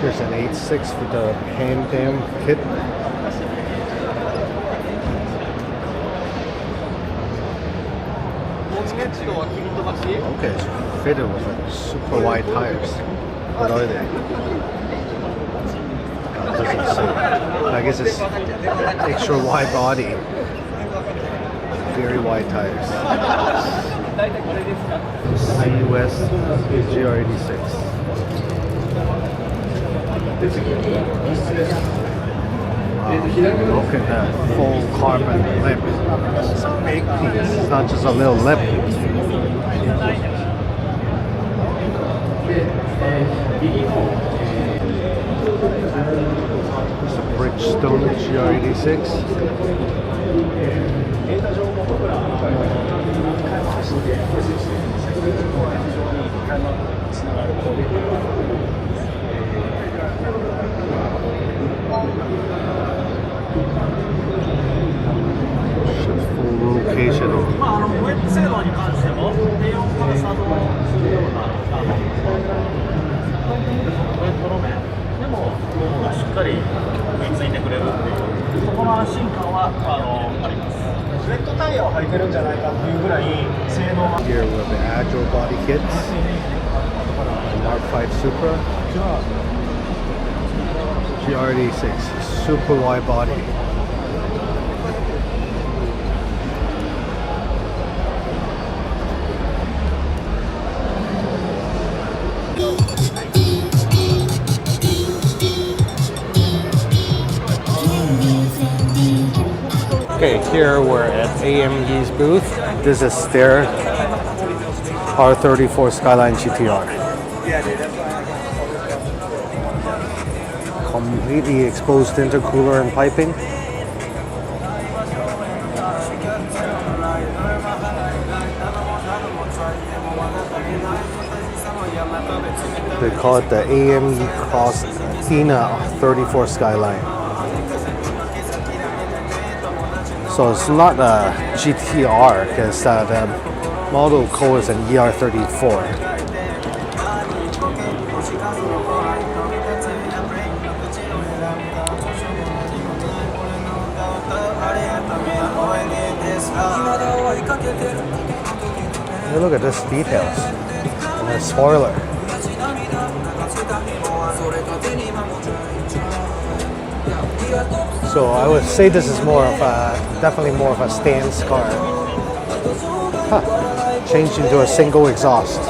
There's an 8.6 for the Pandem kit. Okay, it's fitted with like super wide tires. What are they? Doesn't say. I guess it's extra wide body. Very wide tires. US GR86. Look at that full carbon lip. It's a big piece. It's not just a little lip. It's a Bridgestone GR86. Full location. ウェブ性能に関しても低温から作動するようなレトロ面でも物がしっかり食いついてくれるっていうそこの安心感はあります。ウェットタイヤを履いてるんじゃないかっていうぐらい性能が Here with the Agile body kits. Mark 5 Supra. GR86. Super wide body. Okay, here we're at AME's booth. This is their R34 Skyline GTR. Completely exposed intercooler and piping. They call it the AME Cross Athena 34 Skyline. So it's not a GTR because the model code is an ER34. Hey, look at this details. And the spoiler. So I would say this is more of a, definitely more of a stance car. Huh. Changed into a single exhaust.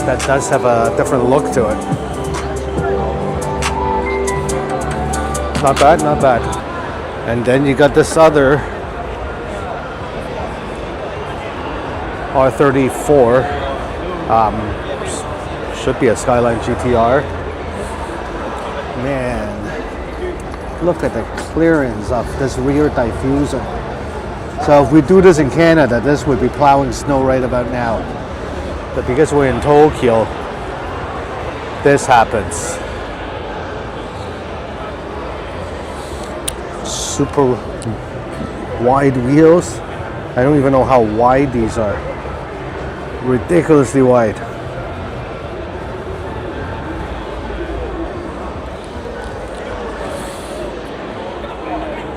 That does have a different look to it. Not bad, not bad. And then you got this other R34, should be a Skyline GTR. Man, look at the clearance of this rear diffuser. So if we do this in Canada, this would be plowing snow right about now. But because we're in Tokyo, this happens. Super wide wheels. I don't even know how wide these are. Ridiculously wide.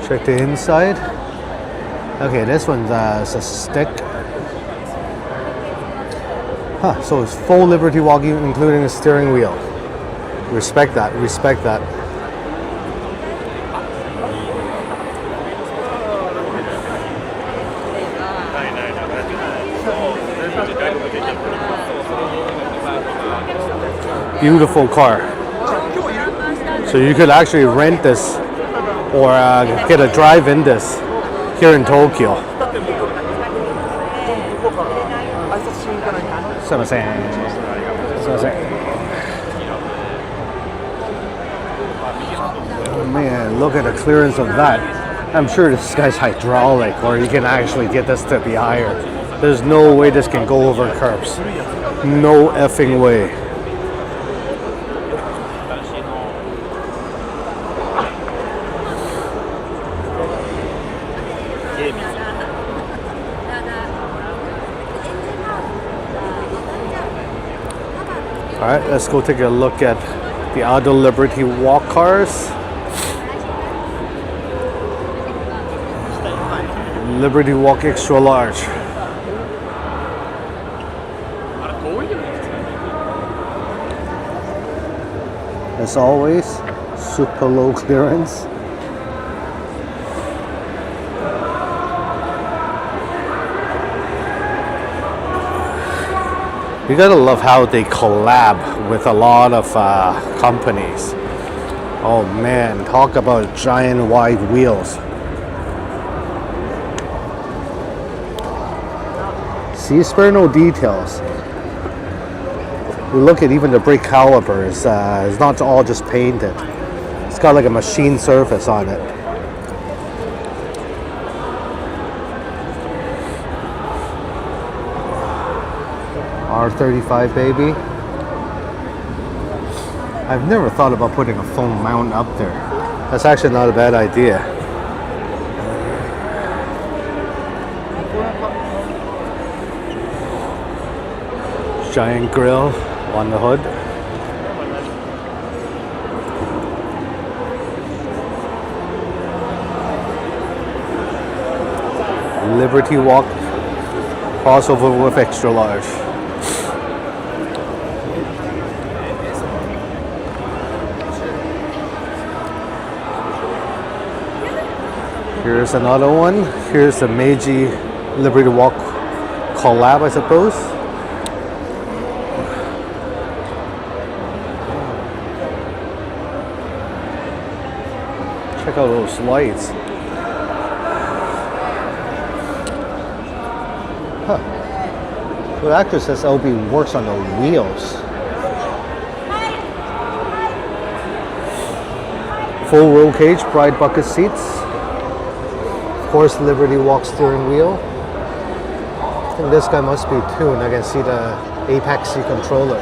Check the inside. Okay, this one's a stick. Huh, so it's full Liberty Walk, including a steering wheel. Respect that, respect that. Beautiful car. So you could actually rent this or get a drive in this here in Tokyo. Oh man, look at the clearance of that. I'm sure this guy's hydraulic, or you can actually get this to be higher. There's no way this can go over curbs. No effing way. Alright, let's go take a look at the Auto Liberty Walk cars. Liberty Walk Extra Large. As always, super low clearance. You gotta love how they collab with a lot of companies. Oh man, talk about giant wide wheels. See, spare no details. You look at even the brake calipers, it's not all just painted. It's got like a machine surface on it. R35 baby. I've never thought about putting a foam mount up there. That's actually not a bad idea. Giant grill on the hood. Liberty Walk crossover with extra large. Here's another one. Here's the Meiji Liberty Walk collab, I suppose. Check out those lights. Huh. So the actor says LB works on the wheels. Full roll cage, bright bucket seats. Of course, Liberty Walk steering wheel. I think this guy must be tuned. I can see the Apex C controller.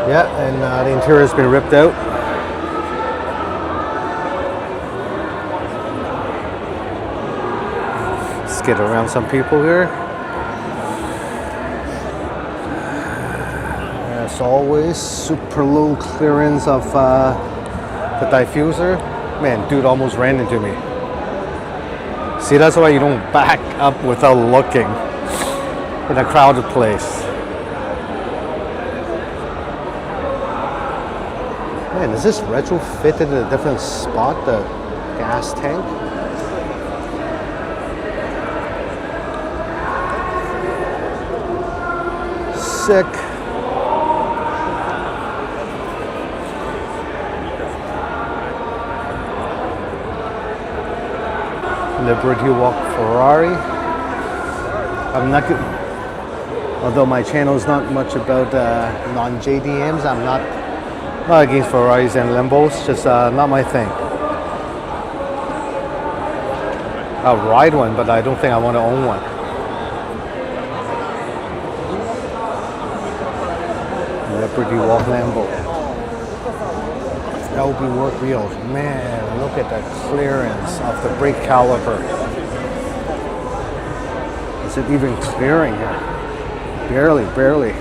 Yeah, and the interior has been ripped out. Let's get around some people here. As always, super low clearance of the diffuser. Man, dude almost ran into me. See, that's why you don't back up without looking in a crowded place. Man, is this retrofitted in a different spot, the gas tank? Sick. Liberty Walk Ferrari. I'm not good. Although my channel is not much about non-JDMs, I'm not against Ferraris and Lambos, just not my thing. I'll ride one, but I don't think I want to own one. Liberty Walk Lambo. LB work wheels. Man, look at the clearance of the brake caliper. Is it even clearing here? Barely, barely.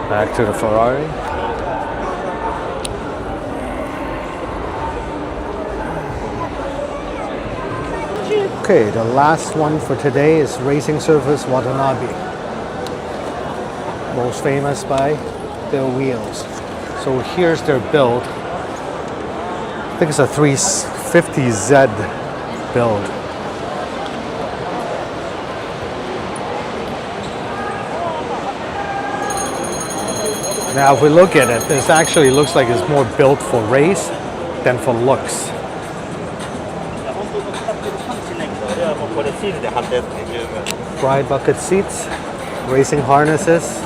Back to the Ferrari. Okay, the last one for today is Racing Surface Watanabe. Most famous by their wheels. So here's their build. I think it's a 350Z build. Now if we look at it, this actually looks like it's more built for race than for looks. Bright bucket seats, racing harnesses.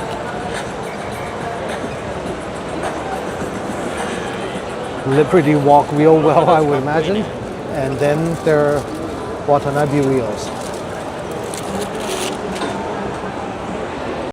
Liberty Walk wheel well, I would imagine. And then their Watanabe wheels.